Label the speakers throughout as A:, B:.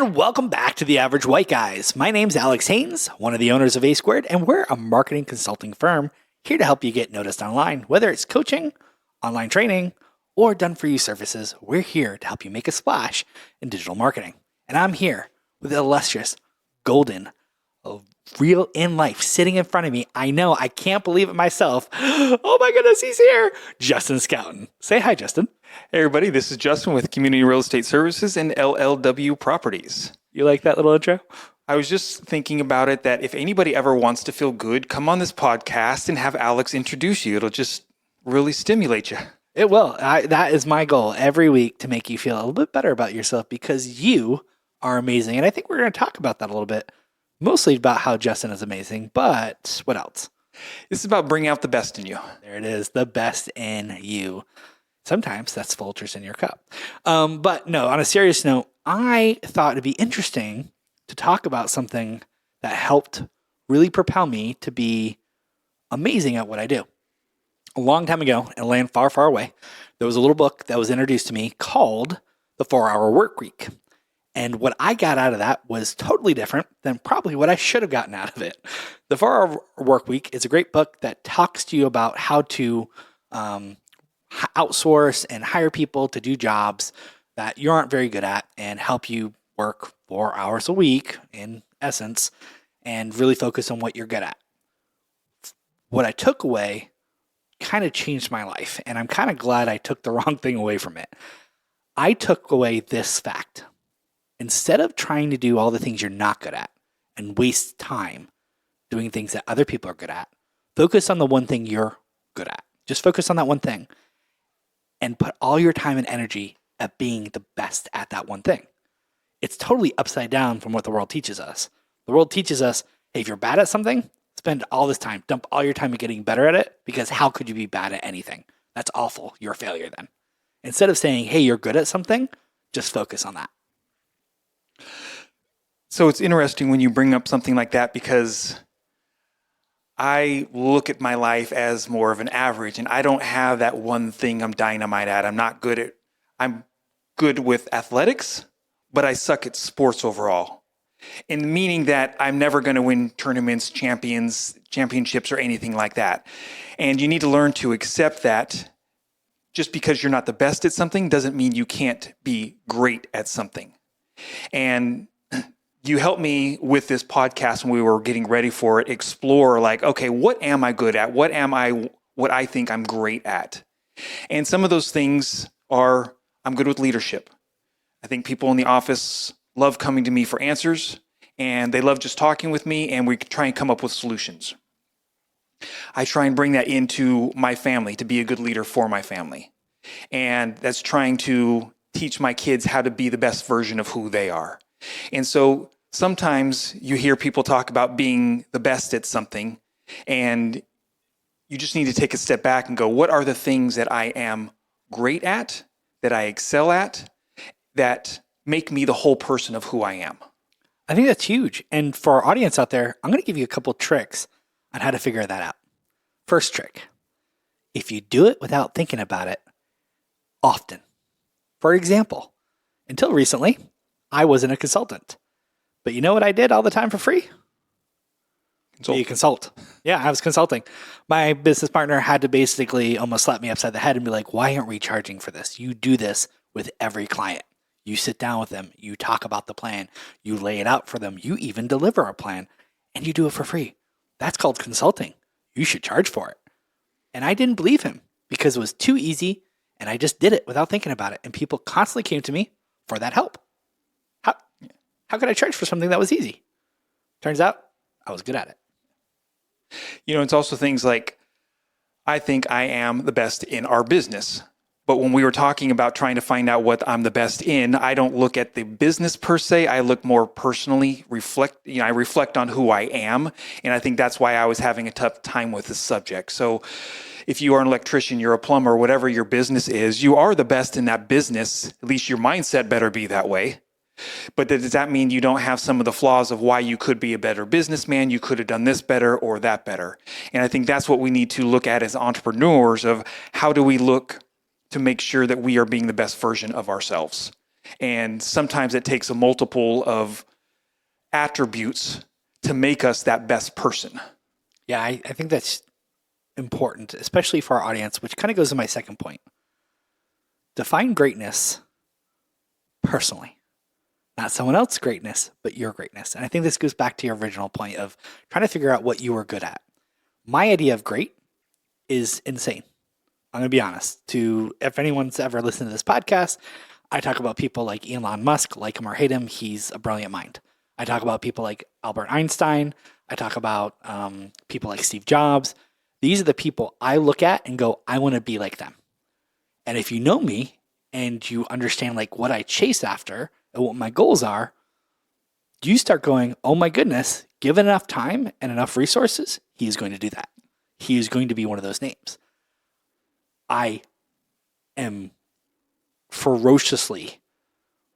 A: And welcome back to The Average White Guys. My name's Alex Haynes, one of the owners of A Squared, and we're a marketing consulting firm here to help you get noticed online. Whether it's coaching, online training, or done-for-you services, we're here to help you make a splash in digital marketing. And I'm here with the illustrious, golden, real in life sitting in front of me. I know, I can't believe it myself. Oh my goodness, he's here. Justin Scouten. Say hi, Justin.
B: Hey everybody, this is Justin with Community Real Estate Services and LLW Properties.
A: You like that little intro?
B: I was just thinking about it that if anybody ever wants to feel good, come on this podcast and have Alex introduce you. It'll just really stimulate you.
A: It will. That is my goal every week, to make you feel a little bit better about yourself, because you are amazing. And I think we're going to talk about that a little bit, mostly about how Justin is amazing, but what else?
B: This is about bringing out the best in you.
A: There it is, the best in you. Sometimes that's Folgers in your cup. But no, on a serious note, I thought it'd be interesting to talk about something that helped really propel me to be amazing at what I do. A long time ago, in a land far, far away, there was a little book that was introduced to me called The 4-Hour Work Week. And what I got out of that was totally different than probably what I should have gotten out of it. The 4-Hour Work Week is a great book that talks to you about how to outsource and hire people to do jobs that you aren't very good at, and help you work 4 hours a week, in essence, and really focus on what you're good at. What I took away kind of changed my life, and I'm kind of glad I took the wrong thing away from it. I took away this fact. Instead of trying to do all the things you're not good at and waste time doing things that other people are good at, focus on the one thing you're good at. Just focus on that one thing and put all your time and energy at being the best at that one thing. It's totally upside down from what the world teaches us. The world teaches us, hey, if you're bad at something, spend all this time, dump all your time at getting better at it, because how could you be bad at anything? That's awful. You're a failure then. Instead of saying, hey, you're good at something, just focus on that.
B: So it's interesting when you bring up something like that, because I look at my life as more of an average, and I don't have that one thing I'm dynamite at. I'm good with athletics, but I suck at sports overall. And meaning that I'm never going to win tournaments, championships, or anything like that. And you need to learn to accept that just because you're not the best at something doesn't mean you can't be great at something. And you helped me with this podcast when we were getting ready for it, explore like, okay, what am I good at? What I think I'm great at? And some of those things are, I'm good with leadership. I think people in the office love coming to me for answers, and they love just talking with me, and we try and come up with solutions. I try and bring that into my family to be a good leader for my family. And that's trying to teach my kids how to be the best version of who they are. And so sometimes you hear people talk about being the best at something, and you just need to take a step back and go, what are the things that I am great at, that I excel at, that make me the whole person of who I am?
A: I think that's huge. And for our audience out there, I'm going to give you a couple tricks on how to figure that out. First trick, if you do it without thinking about it often. For example, until recently, I wasn't a consultant. But you know what I did all the time for free? Consult. Yeah, I was consulting. My business partner had to basically almost slap me upside the head and be like, why aren't we charging for this? You do this with every client. You sit down with them. You talk about the plan. You lay it out for them. You even deliver a plan, and you do it for free. That's called consulting. You should charge for it. And I didn't believe him because it was too easy, and I just did it without thinking about it. And people constantly came to me for that help. How could I charge for something that was easy? Turns out I was good at it.
B: You know, it's also things like, I think I am the best in our business. But when we were talking about trying to find out what I'm the best in, I don't look at the business per se. I look more personally, I reflect on who I am. And I think that's why I was having a tough time with this subject. So if you are an electrician, you're a plumber, whatever your business is, you are the best in that business. At least your mindset better be that way. But does that mean you don't have some of the flaws of why you could be a better businessman? You could have done this better or that better. And I think that's what we need to look at as entrepreneurs, of how do we look to make sure that we are being the best version of ourselves. And sometimes it takes a multiple of attributes to make us that best person.
A: Yeah, I think that's important, especially for our audience, which kind of goes to my second point. Define greatness personally, not someone else's greatness, but your greatness. And I think this goes back to your original point of trying to figure out what you are good at. My idea of great is insane. I'm going to be honest. If anyone's ever listened to this podcast, I talk about people like Elon Musk, like him or hate him, he's a brilliant mind. I talk about people like Albert Einstein. I talk about people like Steve Jobs. These are the people I look at and go, I want to be like them. And if you know me and you understand like what I chase after and what my goals are, you start going, oh my goodness, given enough time and enough resources, he's going to do that. He is going to be one of those names. I am ferociously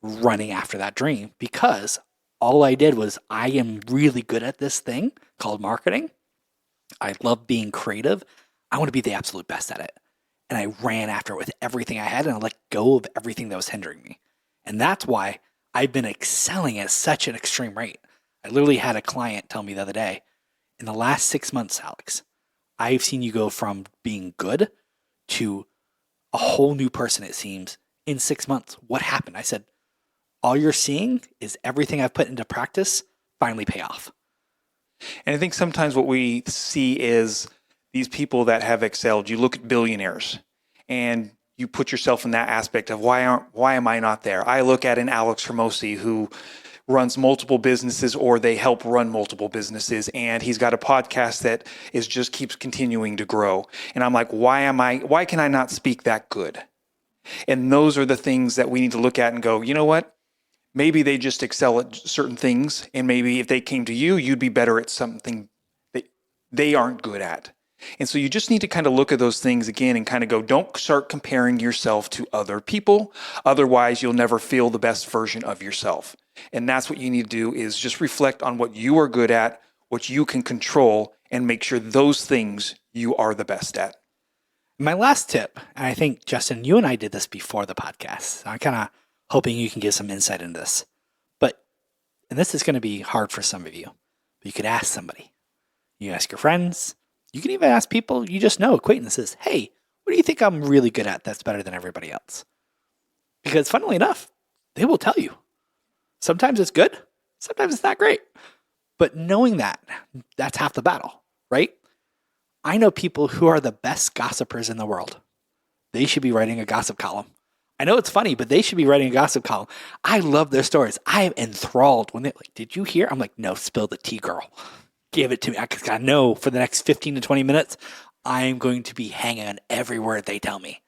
A: running after that dream because all I did was I am really good at this thing called marketing. I love being creative. I want to be the absolute best at it. And I ran after it with everything I had and I let go of everything that was hindering me. And that's why I've been excelling at such an extreme rate. I literally had a client tell me the other day, in the last 6 months, Alex, I've seen you go from being good to a whole new person, it seems, in 6 months. What happened? I said, all you're seeing is everything I've put into practice finally pay off.
B: And I think sometimes what we see is these people that have excelled. You look at billionaires and you put yourself in that aspect of why am I not there? I look at an Alex Hermosi who runs multiple businesses or they help run multiple businesses. And he's got a podcast that just keeps continuing to grow. And I'm like, why can I not speak that good? And those are the things that we need to look at and go, you know what? Maybe they just excel at certain things. And maybe if they came to you, you'd be better at something that they aren't good at. And so you just need to kind of look at those things again and kind of go, don't start comparing yourself to other people. Otherwise, you'll never feel the best version of yourself. And that's what you need to do is just reflect on what you are good at, what you can control, and make sure those things you are the best at.
A: My last tip, and I think, Justin, you and I did this before the podcast. So I'm kind of hoping you can give some insight into this. And this is going to be hard for some of you, but you could ask somebody. You can ask your friends. You can even ask people you just know, acquaintances, hey, what do you think I'm really good at that's better than everybody else? Because funnily enough, they will tell you. Sometimes it's good. Sometimes it's not great. But knowing that, that's half the battle, right? I know people who are the best gossipers in the world. They should be writing a gossip column. I know it's funny, but they should be writing a gossip column. I love their stories. I am enthralled when they're like, did you hear? I'm like, no, spill the tea, girl. Give it to me. I know for the next 15 to 20 minutes, I'm going to be hanging on every word they tell me.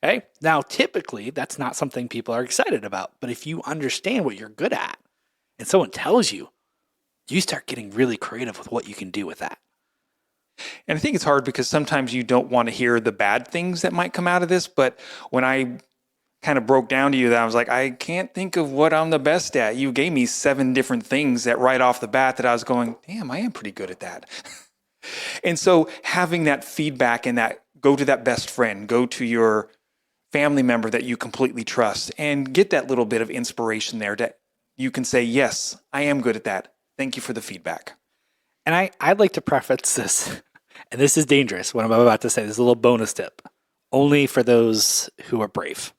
A: Okay? Now, typically, that's not something people are excited about. But if you understand what you're good at and someone tells you, you start getting really creative with what you can do with that.
B: And I think it's hard because sometimes you don't want to hear the bad things that might come out of this. But when I kind of broke down to you that I was like, I can't think of what I'm the best at. You gave me 7 different things that right off the bat that I was going, damn, I am pretty good at that. And so having that feedback and that go to that best friend, go to your family member that you completely trust and get that little bit of inspiration there that you can say, yes, I am good at that. Thank you for the feedback.
A: And I'd like to preface this, and this is dangerous, what I'm about to say. This is a little bonus tip, only for those who are brave.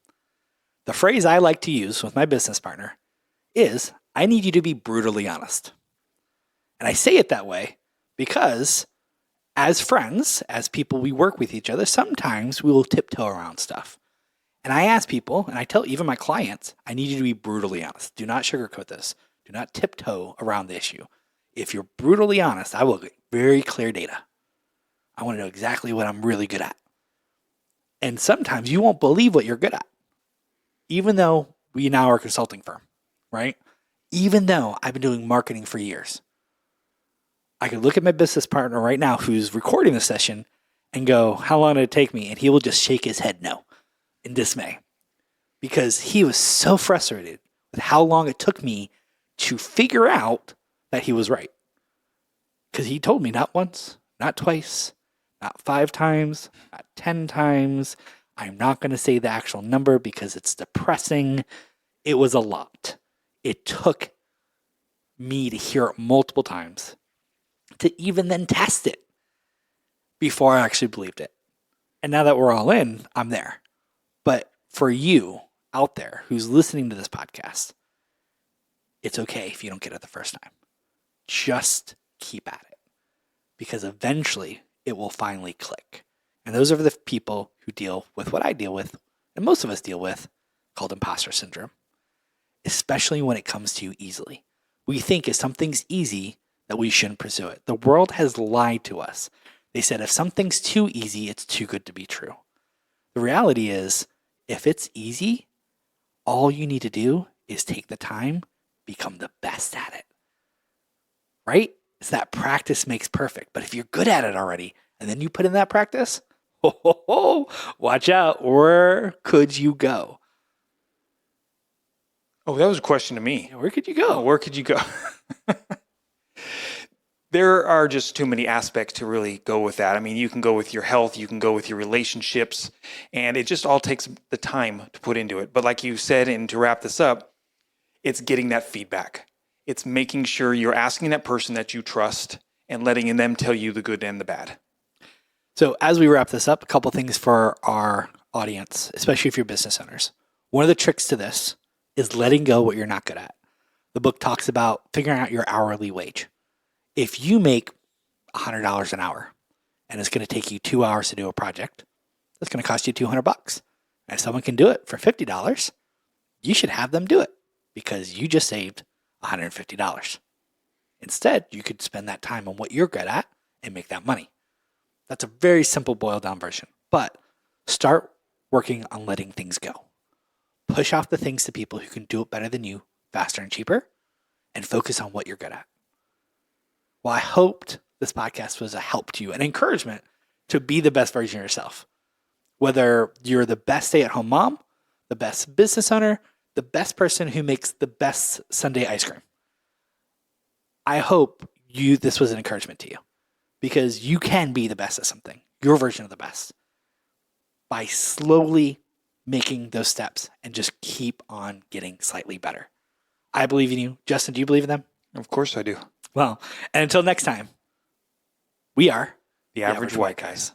A: The phrase I like to use with my business partner is, I need you to be brutally honest. And I say it that way because as friends, as people we work with each other, sometimes we will tiptoe around stuff. And I ask people, and I tell even my clients, I need you to be brutally honest. Do not sugarcoat this. Do not tiptoe around the issue. If you're brutally honest, I will get very clear data. I want to know exactly what I'm really good at. And sometimes you won't believe what you're good at. Even though we now are a consulting firm, right? Even though I've been doing marketing for years, I could look at my business partner right now who's recording the session and go, how long did it take me? And he will just shake his head no in dismay because he was so frustrated with how long it took me to figure out that he was right. Because he told me not once, not twice, not 5 times, not 10 times. I'm not going to say the actual number because it's depressing. it was a lot. It took me to hear it multiple times to even then test it before I actually believed it. And now that we're all in, I'm there. But for you out there who's listening to this podcast, it's okay if you don't get it the first time. Just keep at it because eventually it will finally click. And those are the people who deal with what I deal with, and most of us deal with, called imposter syndrome, especially when it comes to you easily. We think if something's easy, that we shouldn't pursue it. The world has lied to us. They said if something's too easy, it's too good to be true. The reality is, if it's easy, all you need to do is take the time, become the best at it. Right? It's that practice makes perfect. But if you're good at it already, and then you put in that practice, watch out. Where could you go?
B: Oh, that was a question to me.
A: Yeah, where could you go?
B: Oh, where could you go? There are just too many aspects to really go with that. I mean, you can go with your health, you can go with your relationships, and it just all takes the time to put into it. But like you said, and to wrap this up, it's getting that feedback. It's making sure you're asking that person that you trust and letting them tell you the good and the bad.
A: So as we wrap this up, a couple things for our audience, especially if you're business owners. One of the tricks to this is letting go what you're not good at. The book talks about figuring out your hourly wage. If you make $100 an hour and it's going to take you 2 hours to do a project, that's going to cost you $200. And if someone can do it for $50, you should have them do it because you just saved $150. Instead, you could spend that time on what you're good at and make that money. That's a very simple boiled down version, but start working on letting things go. Push off the things to people who can do it better than you, faster and cheaper, and focus on what you're good at. Well, I hoped this podcast was a help to you, an encouragement to be the best version of yourself. Whether you're the best stay-at-home mom, the best business owner, the best person who makes the best Sunday ice cream. I hope this was an encouragement to you because you can be the best at something, your version of the best, by slowly making those steps and just keep on getting slightly better. I believe in you. Justin, do you believe in them?
B: Of course I do.
A: Well, and until next time, we are
B: The Average White Guys.